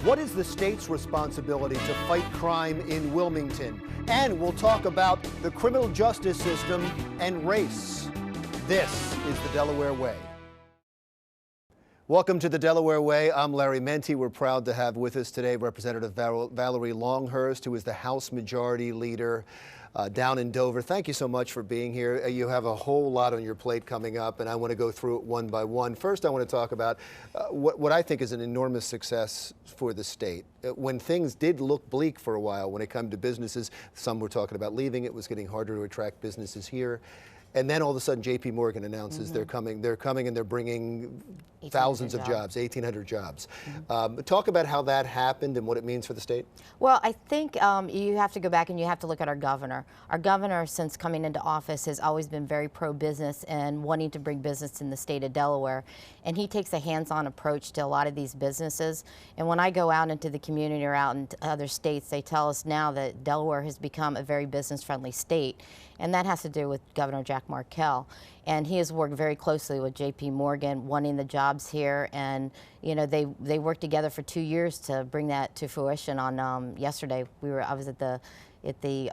What is the state's responsibility to fight crime in Wilmington? And we'll talk about the criminal justice system and race. This is the Delaware Way. Welcome to the Delaware Way. I'm Larry Menti. We're proud to have with us today Representative Valerie Longhurst, who is the House Majority Leader down in Dover. Thank you so much for being here. You have a whole lot on your plate coming up, and I want to go through it one by one. First, I want to talk about what I think is an enormous success for the state. When things did look bleak for a while, when it came to businesses, some were talking about leaving. It was getting harder to attract businesses here. And then all of a sudden, J.P. Morgan announces they're coming and they're bringing thousands of jobs, 1,800 jobs. Talk about how that happened and what it means for the state. Well, I think you have to go back and you have to look at our governor. Our governor, since coming into office, has always been very pro-business and wanting to bring business in the state of Delaware. And he takes a hands-on approach to a lot of these businesses. And when I go out into the community or out into other states, they tell us now that Delaware has become a very business-friendly state. And that has to do with Governor Jack Markell. And he has worked very closely with J.P. Morgan, wanting the jobs here. And, you know, they worked together for 2 years to bring that to fruition. On yesterday, I was at the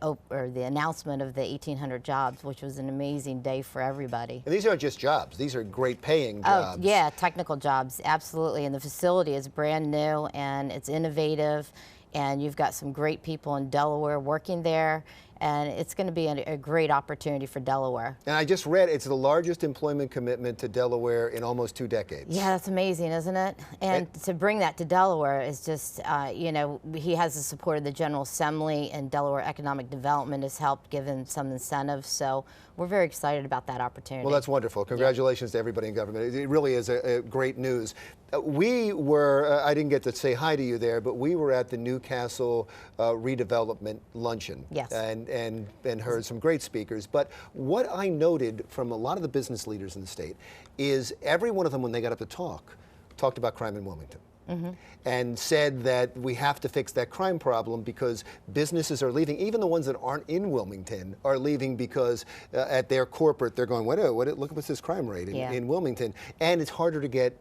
announcement of the 1,800 jobs, which was an amazing day for everybody. And these aren't just jobs; these are great paying jobs. Oh, yeah, technical jobs, absolutely. And the facility is brand new and it's innovative, and you've got some great people in Delaware working there. And it's going to be a great opportunity for Delaware. And I just read it's the largest employment commitment to Delaware in almost 2 decades. Yeah, that's amazing, isn't it? And to bring that to Delaware is just, you know, he has the support of the General Assembly, and Delaware Economic Development has helped give him some incentives. So we're very excited about that opportunity. Well, that's wonderful. Congratulations to everybody in government. It really is a great news. We were, I didn't get to say hi to you there, but we were at the Newcastle redevelopment luncheon. Yes. And heard some great speakers. But what I noted from a lot of the business leaders in the state is every one of them, when they got up to talked about crime in Wilmington. And said that we have to fix that crime problem because businesses are leaving. Even the ones that aren't in Wilmington are leaving because at their corporate, they're going, look at this crime rate in Wilmington. And it's harder to get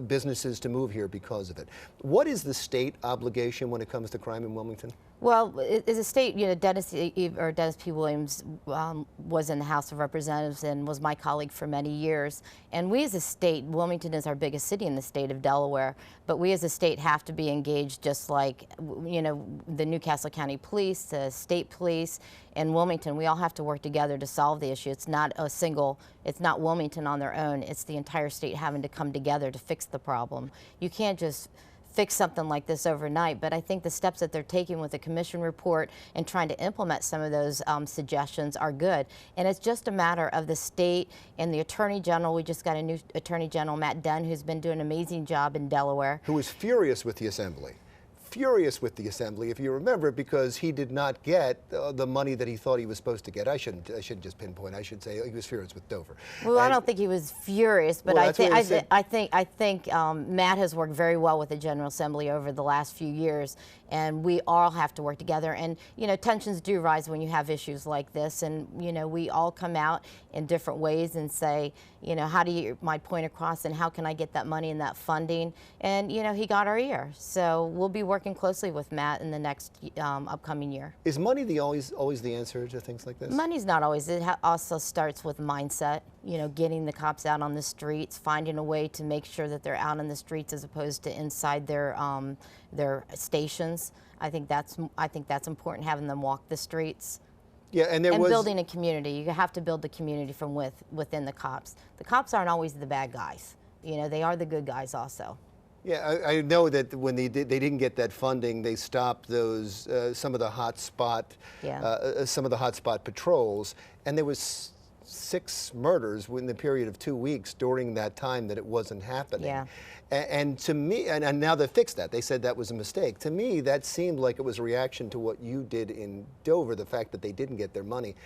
businesses to move here because of it. What is the state obligation when it comes to crime in Wilmington? Well, as a state, you know, Dennis P. Williams was in the House of Representatives and was my colleague for many years. And we as a state, Wilmington is our biggest city in the state of Delaware, but we as a state have to be engaged just like, you know, the Newcastle County Police, the state police, and Wilmington. We all have to work together to solve the issue. It's not it's not Wilmington on their own. It's the entire state having to come together to fix the problem. You can't just fix something like this overnight, but I think the steps that they're taking with the commission report and trying to implement some of those suggestions are good. And it's just a matter of the state and the Attorney General. We just got a new Attorney General, Matt Dunn, who's been doing an amazing job in Delaware. Who was furious with the Assembly. Furious with the Assembly, if you remember, because he did not get the money that he thought he was supposed to get. I shouldn't just pinpoint. I should say he was furious with Dover. Well, I don't think he was furious, but well, I think Matt has worked very well with the General Assembly over the last few years, and we all have to work together. And you know, tensions do rise when you have issues like this, and you know, we all come out in different ways and say, you know, how do you get my point across, and how can I get that money and that funding? And you know, he got our ear, so we'll be working closely with Matt in the next upcoming year. Is money always the answer to things like this? Money's not always. It also starts with mindset. You know, getting the cops out on the streets, finding a way to make sure that they're out on the streets as opposed to inside their stations. I think that's important, having them walk the streets. Yeah, and building a community. You have to build the community from within the cops. The cops aren't always the bad guys. You know, they are the good guys also. Yeah, I know that when they didn't get that funding, they stopped those some of the hotspot patrols, and there was 6 murders in the period of 2 weeks during that time that it wasn't happening. Yeah. And to me, and now they fixed that. They said that was a mistake. To me, that seemed like it was a reaction to what you did in Dover, the fact that they didn't get their money.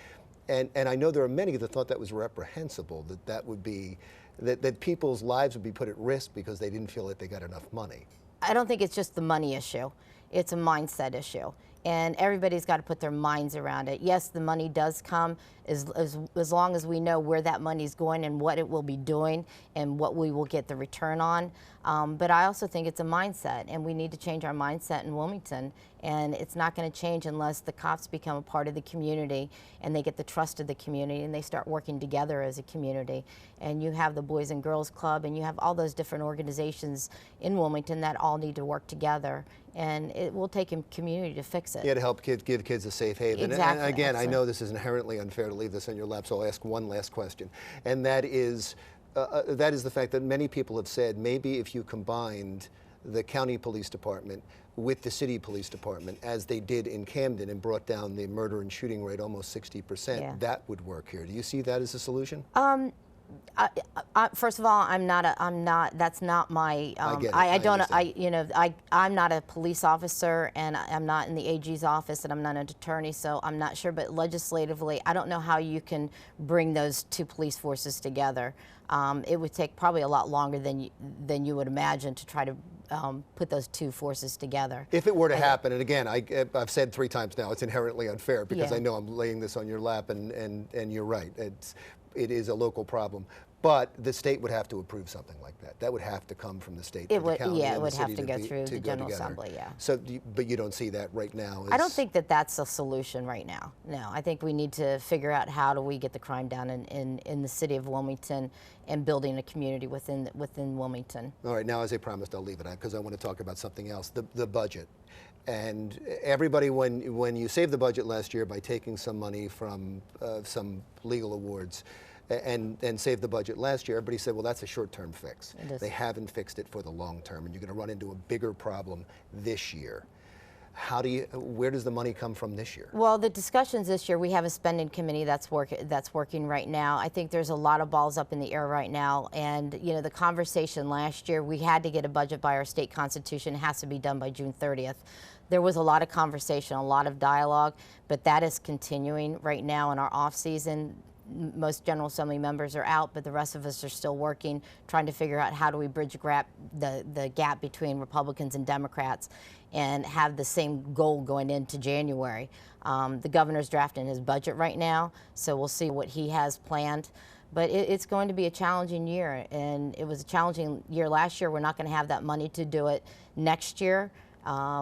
And I know there are many that thought that was reprehensible, that would be, that people's lives would be put at risk because they didn't feel that they got enough money. I don't think it's just the money issue. It's a mindset issue. and everybody's got to put their minds around it. Yes, the money does come as long as we know where that money's going and what it will be doing and what we will get the return on. But I also think it's a mindset, and we need to change our mindset in Wilmington. And it's not going to change unless the cops become a part of the community and they get the trust of the community and they start working together as a community. And you have the Boys and Girls Club, and you have all those different organizations in Wilmington that all need to work together. And it will take a community to fix it. Yeah, to help give kids a safe haven. Exactly. And again, I know this is inherently unfair to leave this on your lap, so I'll ask one last question. And that is the fact that many people have said maybe if you combined the county police department with the city police department, as they did in Camden, and brought down the murder and shooting rate almost 60%, Yeah. that would work here. Do you see that as a solution? First of all, that's not my, I'm not a police officer, and I'm not in the AG's office, and I'm not an attorney, so I'm not sure, but legislatively, I don't know how you can bring those two police forces together. It would take probably a lot longer than you would imagine to try to put those two forces together. If it were to happen, and again, I've said 3 times now, it's inherently unfair because Yeah. I know I'm laying this on your lap, and you're right. It is a local problem. But the state would have to approve something like that. That would have to come from the state to the county. Yeah, and it the would have city to go through the General together. Assembly, yeah. So, but you don't see that right now? I don't think that that's a solution right now. No, I think we need to figure out how do we get the crime down in the city of Wilmington and building a community within Wilmington. All right, now as I promised, I'll leave it because I want to talk about something else, the budget. And everybody, when you saved the budget last year by taking some money from some legal awards, and saved the budget last year, everybody said, well, that's a short-term fix. They haven't fixed it for the long term, and you're going to run into a bigger problem this year. Where does the money come from this year? Well, the discussions this year, we have a spending committee that's working right now. I think there's a lot of balls up in the air right now, and the conversation last year, we had to get a budget by our state constitution. It has to be done by June 30th. There was a lot of conversation, a lot of dialogue, but that is continuing right now in our off season. Most General Assembly members are out, but the rest of us are still working, trying to figure out how do we bridge the gap between Republicans and Democrats and have the same goal going into January. The governor's drafting his budget right now, so we'll see what he has planned. But it's going to be a challenging year, and it was a challenging year last year. We're not going to have that money to do it next year.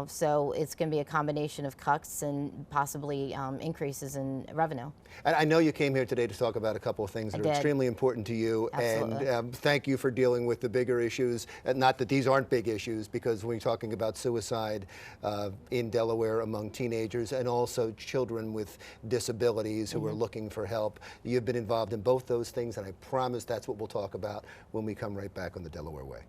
So it's going to be a combination of cuts and possibly increases in revenue. And I know you came here today to talk about a couple of things that are extremely important to you. Absolutely. And thank you for dealing with the bigger issues. Not that these aren't big issues, because when you're talking about suicide in Delaware among teenagers and also children with disabilities who are looking for help, you've been involved in both those things, and I promise that's what we'll talk about when we come right back on the Delaware Way.